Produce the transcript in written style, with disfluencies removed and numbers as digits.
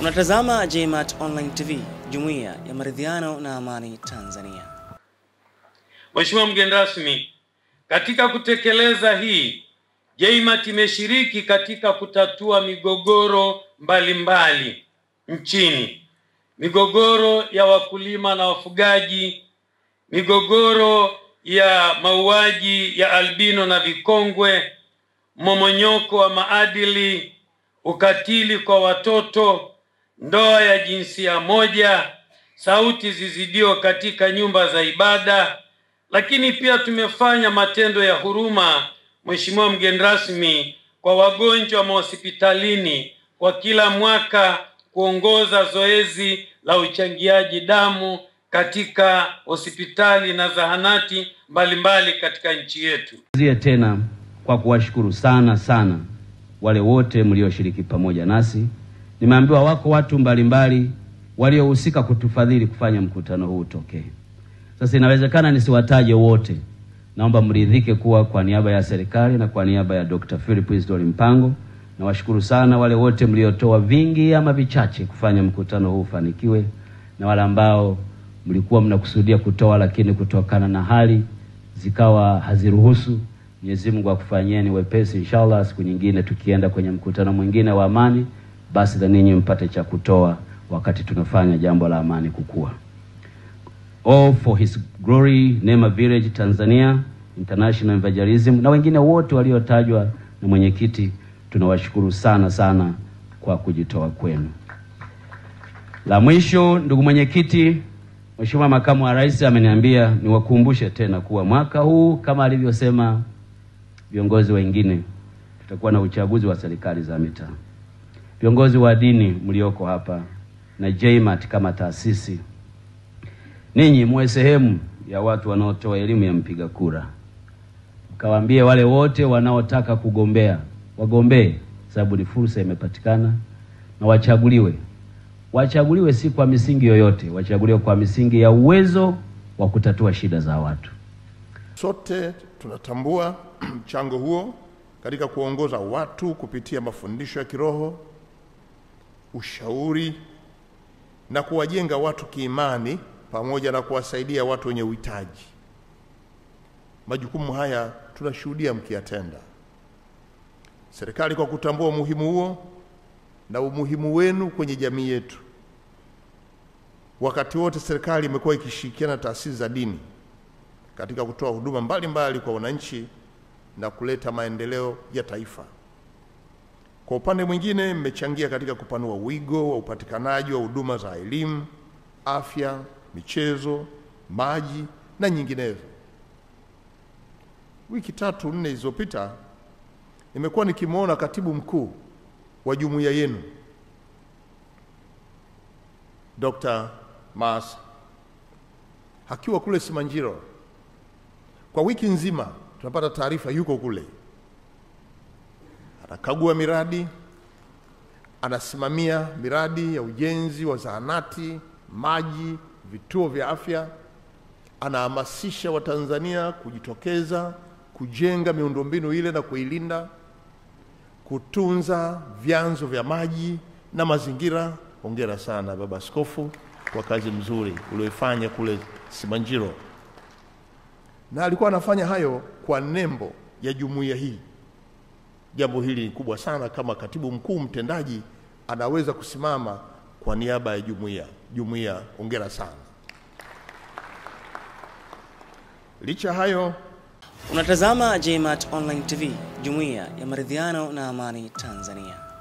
Unatazama JMAT Online TV, Jumuiya ya Maridhiano na Amani Tanzania. Mheshimiwa mgeni rasmi, katika kutekeleza hii, JMAT imeshiriki katika kutatua migogoro mbalimbali nchini. Migogoro ya wakulima na wafugaji, migogoro ya mauaji ya albino na vikongwe, mmomonyoko wa maadili, ukatili kwa watoto, ndoa ya jinsia moja, sauti zizidio katika nyumba za ibada. Lakini pia tumefanya matendo ya huruma, Mheshimiwa mgeni rasmi, kwa wagonjwa mahospitalini kwa kila mwaka, kuongoza zoezi la uchangiaji damu katika hospitali na zahanati mbalimbali katika nchi yetu. Tena kwa kuwashukuru sana wale wote mlioshiriki pamoja nasi. Nimeambiwa wako watu mbalimbali waliohusika kutufadhili kufanya mkutano huu utokee. Sasa inawezekana nisiwataje wote. Naomba mridhike kuwa kwa niaba ya serikali na kwa niaba ya Dr. Philip Isdor Mpango, na washukuru sana wale wote mliotoa vingi ama vichache kufanya mkutano huu ufanikiwe, na wale ambao mlikuwa mnakusudia kutoa lakini kutokana na hali zikawa haziruhusu. Mwenyezi Mungu akufanyeni wepesi inshallah, siku nyingine tukienda kwenye mkutano mwingine wa amani, basi na ninyi mpate cha kutoa wakati tunafanya jambo la amani kukua. All for His Glory, Neema Village Tanzania, International Evangelism na wengine wote waliotajwa na mwenyekiti, tunawashukuru sana kwa kujitoa kwenu. La mwisho, ndugu mwenyekiti, Mheshimiwa Makamu wa Rais ameniambia niwakumbushe tena kuwa mwaka huu kama alivyosema viongozi wengine, tutakuwa na uchaguzi wa serikali za mitaa. Viongozi wa dini mlioko hapa na JMAT kama taasisi, ninyi muwe sehemu ya watu wanaotoa elimu ya mpiga kura. Mkawaambie wale wote wanaotaka kugombea, wagombee, sababu ni fursa imepatikana, na wachaguliwe si kwa misingi yoyote, wachaguliwe kwa misingi ya uwezo wa kutatua shida za watu. Sote tunatambua mchango huo katika kuongoza watu kupitia mafundisho ya kiroho, ushauri na kuwajenga watu kiimani, pamoja na kuwasaidia watu wenye uhitaji. Majukumu haya tunashuhudia mkiyatenda. Serikali kwa kutambua umuhimu huo na umuhimu wenu kwenye jamii yetu, wakati wote serikali imekuwa ikishirikiana na taasisi za dini katika kutoa huduma mbalimbali kwa wananchi na kuleta maendeleo ya taifa. Kwa upande mwingine, mmechangia katika kupanua wigo wa upatikanaji wa huduma za elimu, afya, michezo, maji na nyinginezo. Wiki 3-4 zilizopita nimekuwa nikimwona katibu mkuu wa jumuiya yenu Dr. Mas akiwa kule Simanjiro. Kwa wiki nzima tunapata taarifa yuko kule, anakagua miradi, anasimamia miradi ya ujenzi wa zahanati, maji, vituo vya afya, anahamasisha Watanzania kujitokeza kujenga miundombinu ile na kuilinda, kutunza vyanzo vya maji na mazingira. Hongera sana Baba Askofu kwa kazi mzuri ulioifanya kule Simanjiro. Na alikuwa anafanya hayo kwa nembo ya jumuiya hii. Jambo hili ni kubwa sana, kama katibu mkuu mtendaji anaweza kusimama kwa niaba ya jumuiya. Hongera sana. Licha hayo, unatazama JMAT Online TV, Jumuiya ya Maridhiano na Amani Tanzania.